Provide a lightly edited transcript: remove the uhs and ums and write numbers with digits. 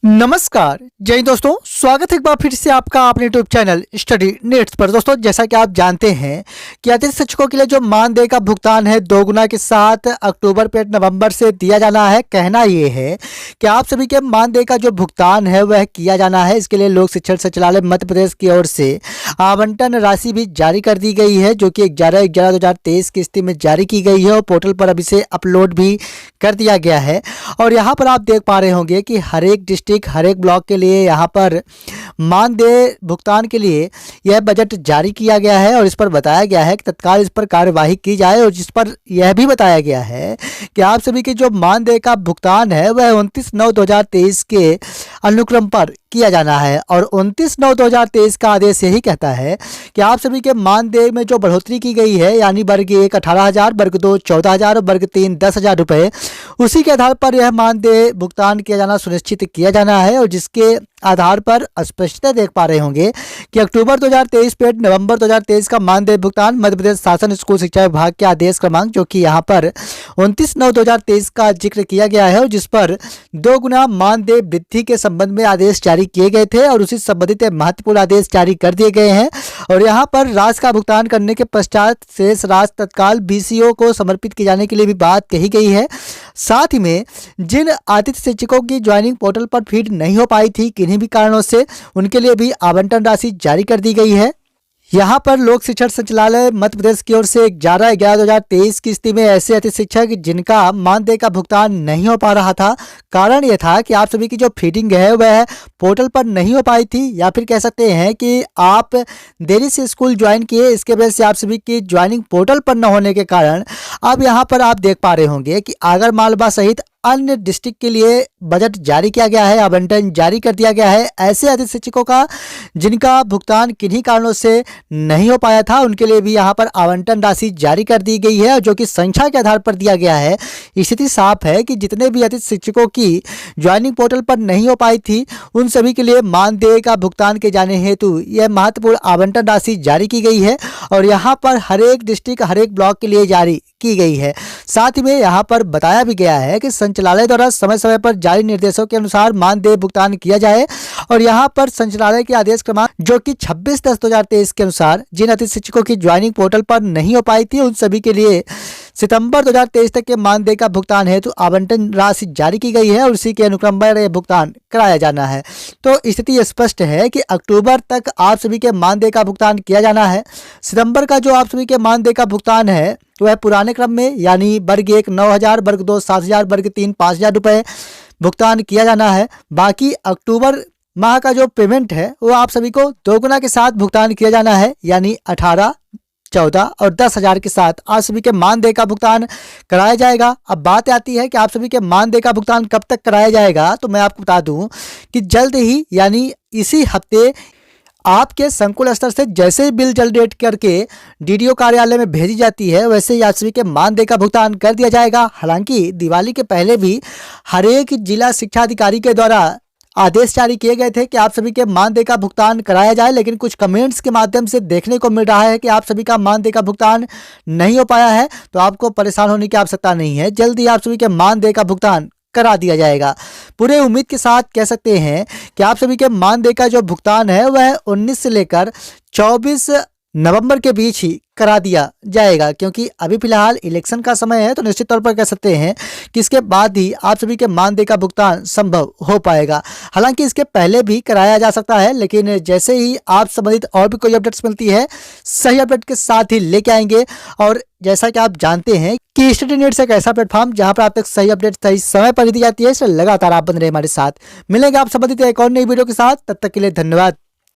नमस्कार जय हिंद दोस्तों, स्वागत है एक बार फिर से आपका अपने यूट्यूब चैनल स्टडी नेट्स पर। दोस्तों, जैसा कि आप जानते हैं कि अतिथि शिक्षकों के लिए जो मानदेय का भुगतान है दोगुना के साथ अक्टूबर पे नवंबर से दिया जाना है। कहना ये है कि आप सभी के मानदेय का जो भुगतान है वह किया जाना है। इसके लिए लोक शिक्षण संचालय मध्य प्रदेश की ओर से आवंटन राशि भी जारी कर दी गई है, जो कि 11/11/2023 की स्थिति में जारी की गई है और पोर्टल पर अभी से अपलोड भी कर दिया गया है। और यहाँ पर आप देख पा रहे होंगे कि हर एक डिस्ट्रिक्ट, हर एक ब्लॉक के लिए यहाँ पर मानदेय भुगतान के लिए यह बजट जारी किया गया है और इस पर बताया गया है कि तत्काल इस पर कार्यवाही की जाए। और जिस पर यह भी बताया गया है कि आप सभी के जो मानदेय का भुगतान है वह 29/9/2023 के अनुक्रम पर किया जाना है। और 29/9/2023 का आदेश यही कहता है कि आप सभी के मानदेय में जो बढ़ोतरी की गई है, यानी वर्ग 1 18,000, वर्ग 2 14,000 और वर्ग 3 10,000 रुपये, उसी के आधार पर यह मानदेय भुगतान किया जाना सुनिश्चित किया जाना है। और जिसके आधार पर स्पष्टता देख पा रहे होंगे कि अक्टूबर 2023 पे नवंबर 2023 का मानदेय भुगतान मध्य प्रदेश शासन स्कूल शिक्षा विभाग के आदेश क्रमांक, जो कि यहाँ पर 29/9/2023 का जिक्र किया गया है और जिस पर 2 गुना मानदेय वृद्धि के संबंध में आदेश जारी किए गए थे और उसी संबंधित महत्वपूर्ण आदेश जारी कर दिए गए हैं। और यहाँ पर राशि का भुगतान करने के पश्चात शेष राशि तत्काल बीसीओ को समर्पित किए जाने के लिए भी बात कही गई है। साथ ही में जिन अतिथि शिक्षकों की ज्वाइनिंग पोर्टल पर फीड नहीं हो पाई थी किन्हीं भी कारणों से, उनके लिए भी आवंटन राशि जारी कर दी गई है। यहाँ पर लोक शिक्षण संचालय मध्य प्रदेश की ओर से 11/11/2023 की स्थिति में ऐसे अतिथि शिक्षक जिनका मानदेय का भुगतान नहीं हो पा रहा था, कारण यह था कि आप सभी की जो फीडिंग है वह पोर्टल पर नहीं हो पाई थी, या फिर कह सकते हैं कि आप देरी से स्कूल ज्वाइन किए, इसके वजह से आप सभी की ज्वाइनिंग पोर्टल पर न होने के कारण अब यहाँ पर आप देख पा रहे होंगे कि आगर मालवा सहित अन्य डिस्ट्रिक्ट के लिए बजट जारी किया गया है, आवंटन जारी कर दिया गया है। ऐसे अतिथि शिक्षकों का जिनका भुगतान किन्हीं कारणों से नहीं हो पाया था, उनके लिए भी यहाँ पर आवंटन राशि जारी कर दी गई है, जो कि संख्या के आधार पर दिया गया है। स्थिति साफ है कि जितने भी अतिथि शिक्षकों की ज्वाइनिंग पोर्टल पर नहीं हो पाई थी, उन सभी के लिए मानदेय का भुगतान किए जाने हेतु यह महत्वपूर्ण आवंटन राशि जारी की गई है और यहाँ पर हर एक डिस्ट्रिक्ट, हर एक ब्लॉक के लिए जारी की गई है। साथ ही में यहाँ पर बताया भी गया है कि संचालय द्वारा समय समय पर जारी निर्देशों के अनुसार मानदेय भुगतान किया जाए। और यहाँ पर संचालय के आदेश क्रमांक, जो कि 26/10/2023 के अनुसार जिन अतिथि शिक्षकों की ज्वाइनिंग पोर्टल पर नहीं हो पाई थी, उन सभी के लिए सितंबर 2023 तक के मानदेय का भुगतान हेतु आवंटन राशि जारी की गई है और उसी के अनुक्रम पर यह भुगतान कराया जाना है। तो स्थिति स्पष्ट है कि अक्टूबर तक आप सभी के मानदेय का भुगतान किया जाना है। सितंबर का जो आप सभी के मानदेय का भुगतान है वह पुराने क्रम में, यानी वर्ग 1 9,000, वर्ग 2 7,000, वर्ग 3 5,000 रुपये भुगतान किया जाना है। बाकी अक्टूबर माह का जो पेमेंट है वो आप सभी को दोगुना के साथ भुगतान किया जाना है, यानी 18, 14 और 10,000 के साथ आप सभी के मानदेय का भुगतान कराया जाएगा। अब बात आती है कि आप सभी के मानदेय का भुगतान कब तक कराया जाएगा, तो मैं आपको बता दूं कि जल्द ही, यानी इसी हफ्ते आपके संकुल स्तर से जैसे ही बिल जनरेट करके डीडीओ कार्यालय में भेजी जाती है, वैसे ही आप सभी के मानदेय का भुगतान कर दिया जाएगा। हालांकि दिवाली के पहले भी हर एक जिला शिक्षा अधिकारी के द्वारा आदेश जारी किए गए थे कि आप सभी के मानदेय का भुगतान कराया जाए, लेकिन कुछ कमेंट्स के माध्यम से देखने को मिल रहा है कि आप सभी का मानदेय का भुगतान नहीं हो पाया है। तो आपको परेशान होने की आवश्यकता नहीं है, जल्द ही आप सभी के मानदेय का भुगतान करा दिया जाएगा। पूरे उम्मीद के साथ कह सकते हैं कि आप सभी के मानदेय का जो भुगतान है वह 19 से लेकर 24 नवंबर के बीच ही करा दिया जाएगा, क्योंकि अभी फिलहाल इलेक्शन का समय है। तो निश्चित तौर पर कह सकते हैं कि इसके बाद ही आप सभी के मानदेय का भुगतान संभव हो पाएगा। हालांकि इसके पहले भी कराया जा सकता है, लेकिन जैसे ही आप संबंधित और भी कोई अपडेट्स मिलती है, सही अपडेट के साथ ही लेके आएंगे। और जैसा कि आप जानते हैं कि स्टडी नेट्स एक ऐसा प्लेटफॉर्म जहां पर आप तक सही अपडेट सही समय पर दी जाती है, इसलिए लगातार आप बन रहे हमारे साथ। मिलेंगे आप संबंधित एक और नई वीडियो के साथ, तब तक के लिए धन्यवाद।